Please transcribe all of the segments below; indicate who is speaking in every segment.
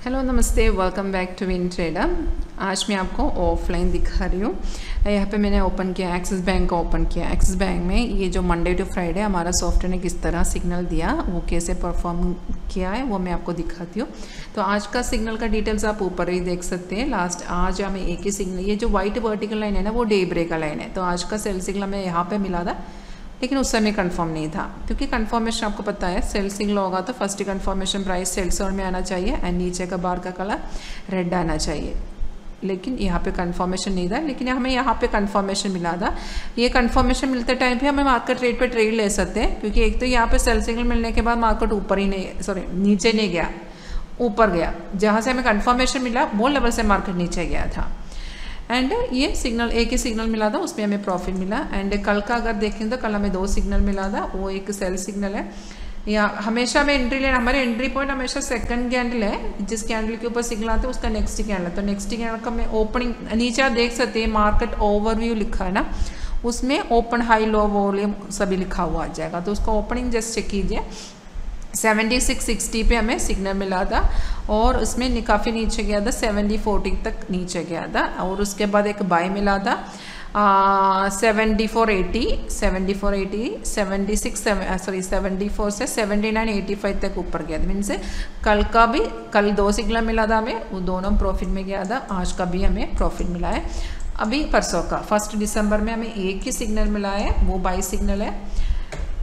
Speaker 1: Hello नमस्ते, welcome back to Win Trader. आज मैं आपको ऑफलाइन दिखा रही हूँ। यहाँ पे मैंने ओपन किया, एक्सिस बैंक का ओपन किया। एक्सिस बैंक में ये जो मंडे टू फ्राइडे हमारा सॉफ्टवेयर ने किस तरह सिग्नल दिया, वो कैसे परफॉर्म किया है, वो मैं आपको दिखाती हूँ। तो आज का सिग्नल का डिटेल्स आप ऊपर ही देख सकते हैं। लास्ट आज हमें एक ही सिग्नल, ये जो वाइट वर्टिकल लाइन है ना, वो डे ब्रेक का लाइन है। तो आज का सेल सिग्नल हमें यहाँ पर मिला था, लेकिन उस समय कंफर्म नहीं था, क्योंकि कंफर्मेशन आपको पता है सेल सिग्नल होगा तो first confirmation price sell zone में आना चाहिए एंड नीचे का बार का कलर रेड आना चाहिए। लेकिन यहाँ पे कंफर्मेशन नहीं था, लेकिन हमें यहाँ पे कंफर्मेशन मिला था। ये कंफर्मेशन मिलते टाइम पे हमें मार्केट रेट पे ट्रेड ले सकते हैं, क्योंकि एक तो यहाँ पे सेल सिग्नल मिलने के बाद मार्केट ऊपर ही नहीं, सॉरी नीचे नहीं गया, ऊपर गया। जहाँ से हमें कंफर्मेशन मिला वो लेवल से मार्केट नीचे गया था। एंड ये सिग्नल, एक ही सिग्नल मिला था, उसमें हमें प्रॉफिट मिला। एंड कल का अगर देखें तो कल हमें 2 सिग्नल मिला था, वो एक सेल सिग्नल है। या हमेशा हमें एंट्री लेना, हमारे एंट्री पॉइंट हमेशा सेकंड कैंडल है, जिस कैंडल के ऊपर सिग्नल आता है उसका नेक्स्ट कैंडल है। तो नेक्स्ट कैंडल का मैं ओपनिंग, नीचे आप देख सकते हैं मार्केट ओवरव्यू लिखा है ना, उसमें ओपन हाई लो वॉल्यूम सभी लिखा हुआ आ जाएगा। तो उसका ओपनिंग जस्ट चेक कीजिए। 7660 पे हमें सिग्नल मिला था और उसमें काफ़ी नीचे गया था, 7040 तक नीचे गया था। और उसके बाद एक बाय मिला था 7480, 74 से 7985 तक ऊपर गया था। मीन्स कल का भी, कल 2 सिग्नल मिला था हमें, वो दोनों प्रॉफिट में गया था। आज का भी हमें प्रॉफिट मिला है। अभी परसों का 1 दिसंबर में हमें एक ही सिग्नल मिला है, वो बाय सिग्नल है।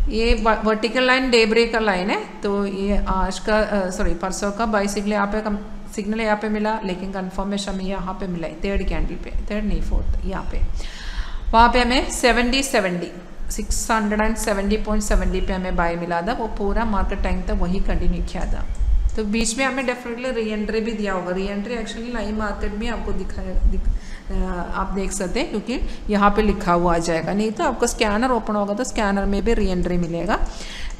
Speaker 1: ये वर्टिकल लाइन डे ब्रेक का लाइन है। तो ये आज का परसों का बाई सिग्नल यहाँ पे मिला, लेकिन कंफर्मेशन हमें यहाँ पे मिला है 3rd कैंडल पे, 3rd नहीं 4th, यहाँ पे। वहाँ पे हमें 670.70 पे हमें बाय मिला था। वो पूरा मार्केट टाइम तक वही कंटिन्यू किया था। तो बीच में हमें डेफिनेटली री एंट्री भी दिया होगा। Re entry actually live market में आपको आप देख सकते हैं, क्योंकि यहाँ पे लिखा हुआ आ जाएगा। नहीं तो आपका स्कैनर ओपन होगा तो स्कैनर में भी री एंट्री मिलेगा।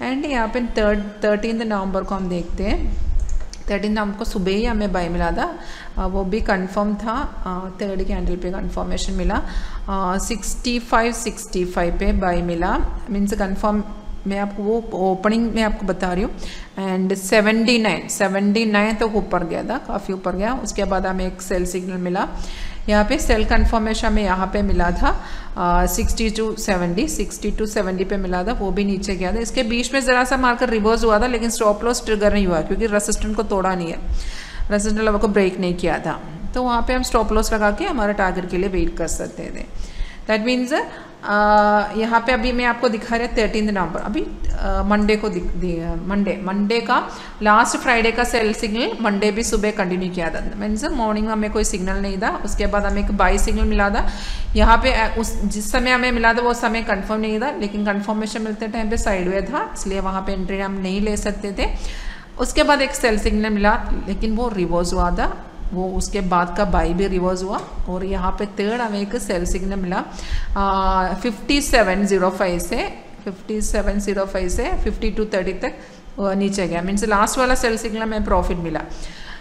Speaker 1: एंड यहाँ पे 13 नवंबर को हम देखते हैं। 13 नवंबर को सुबह ही हमें बाय मिला था, वो भी कंफर्म था। 3rd कैंडल पे कंफर्मेशन मिला। 65 पे बाय मिला, मीन्स कंफर्म। मैं आपको वो ओपनिंग में आपको बता रही हूँ। एंड 79 तक ऊपर गया था, काफ़ी ऊपर गया। उसके बाद हमें एक सेल सिग्नल मिला। यहाँ पे सेल कंफर्मेशन में यहाँ पे मिला था 60 पे मिला था, वो भी नीचे गया था। इसके बीच में ज़रा सा मार्केट रिवर्स हुआ था, लेकिन स्टॉप लॉस ट्रिगर नहीं हुआ, क्योंकि रेसिस्टेंट को तोड़ा नहीं है, रेसिस्टेंट लेवल को ब्रेक नहीं किया था। तो वहाँ पे हम स्टॉप लॉस लगा के हमारे टारगेट के लिए वेट कर सकते थे। दैट मीन्स यहाँ पे अभी मैं आपको दिखा रहा 13 नवंबर, अभी मंडे को मंडे का लास्ट फ्राइडे का सेल सिग्नल मंडे भी सुबह कंटिन्यू किया था। मीन्स मॉर्निंग में हमें कोई सिग्नल नहीं था। उसके बाद हमें एक बाई सिग्नल मिला था। यहाँ पे जिस समय हमें मिला था वो समय कंफर्म नहीं था, लेकिन कंफर्मेशन मिलते टाइम पे साइडवे था, इसलिए वहाँ पे एंट्री हम नहीं ले सकते थे। उसके बाद एक सेल सिग्नल मिला, लेकिन वो रिवर्स हुआ था। वो उसके बाद का बाई भी रिवर्स हुआ। और यहाँ पे 3rd हमें एक सेल सिग्नल मिला 5705 से 5230 तक नीचे गया। मीन्स लास्ट वाला सेल सिग्नल में प्रॉफिट मिला।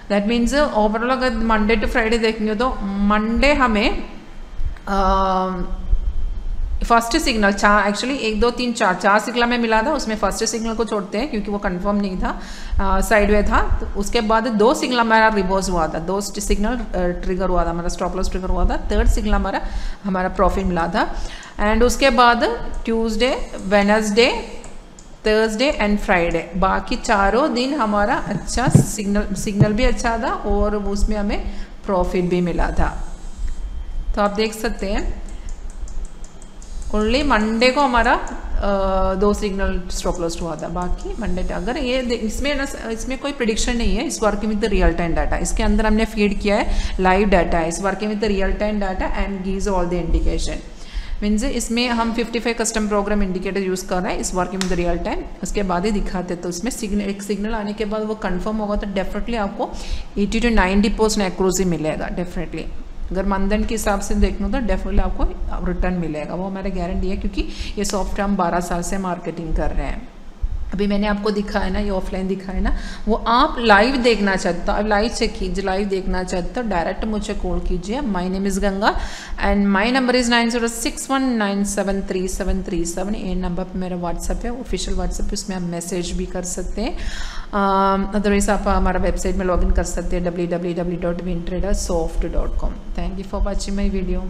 Speaker 1: दैट मीन्स ओवरऑल अगर मंडे टू फ्राइडे देखेंगे तो मंडे हमें फर्स्ट सिग्नल एक्चुअली 1 2 3 4 सिग्नल में मिला था। उसमें फर्स्ट सिग्नल को छोड़ते हैं, क्योंकि वो कंफर्म नहीं था, साइडवे था। तो उसके बाद 2 सिग्नल हमारा रिवर्स हुआ था, 2 सिग्नल ट्रिगर हुआ था, हमारा स्टॉप लॉस ट्रिगर हुआ था। 3rd सिग्नल हमारा प्रॉफिट मिला था। एंड उसके बाद Tuesday, Wednesday, Thursday and Friday, बाकी चारों दिन हमारा अच्छा सिग्नल भी अच्छा था और उसमें हमें प्रॉफिट भी मिला था। तो आप देख सकते हैं ओनली मंडे को हमारा 2 सिग्नल स्टॉप लॉस हुआ था। बाकी मंडे अगर ये इसमें कोई प्रिडिक्शन नहीं है। इस working with real time data, इसके अंदर हमने फीड किया है लाइव डाटा है। इस working with real time data and gives all the indication. Means इसमें हम 55 कस्टम प्रोग्राम इंडिकेटर यूज़ कर रहे हैं इस वर्किंग विद रियल टाइम। उसके बाद ही दिखाते, तो उसमें एक सिग्नल आने के बाद वो कंफर्म होगा तो डेफिनेटली आपको 80 to 90% एक्यूरेसी मिलेगा डेफिनेटली। अगर मंदन के हिसाब से देखना तो डेफिनेटली आपको रिटर्न मिलेगा, वो हमारा गारंटी है, क्योंकि ये सॉफ्टवेयर हम 12 साल से मार्केटिंग कर रहे हैं। अभी मैंने आपको दिखाया ना, ये ऑफलाइन दिखाया ना, वो आप लाइव देखना चाहते हो, लाइव चेक कीजिए, लाइव देखना चाहते हो डायरेक्ट मुझे कॉल कीजिए। My name is Ganga and my number is 9061973737। ये नंबर पर मेरा व्हाट्सअप है, ऑफिशियल व्हाट्सअप है, उसमें आप मैसेज भी कर सकते हैं। अदरवाइज आप हमारा वेबसाइट में लॉगिन कर सकते हैं www.wintradersoft.com। Thank you for watching my video.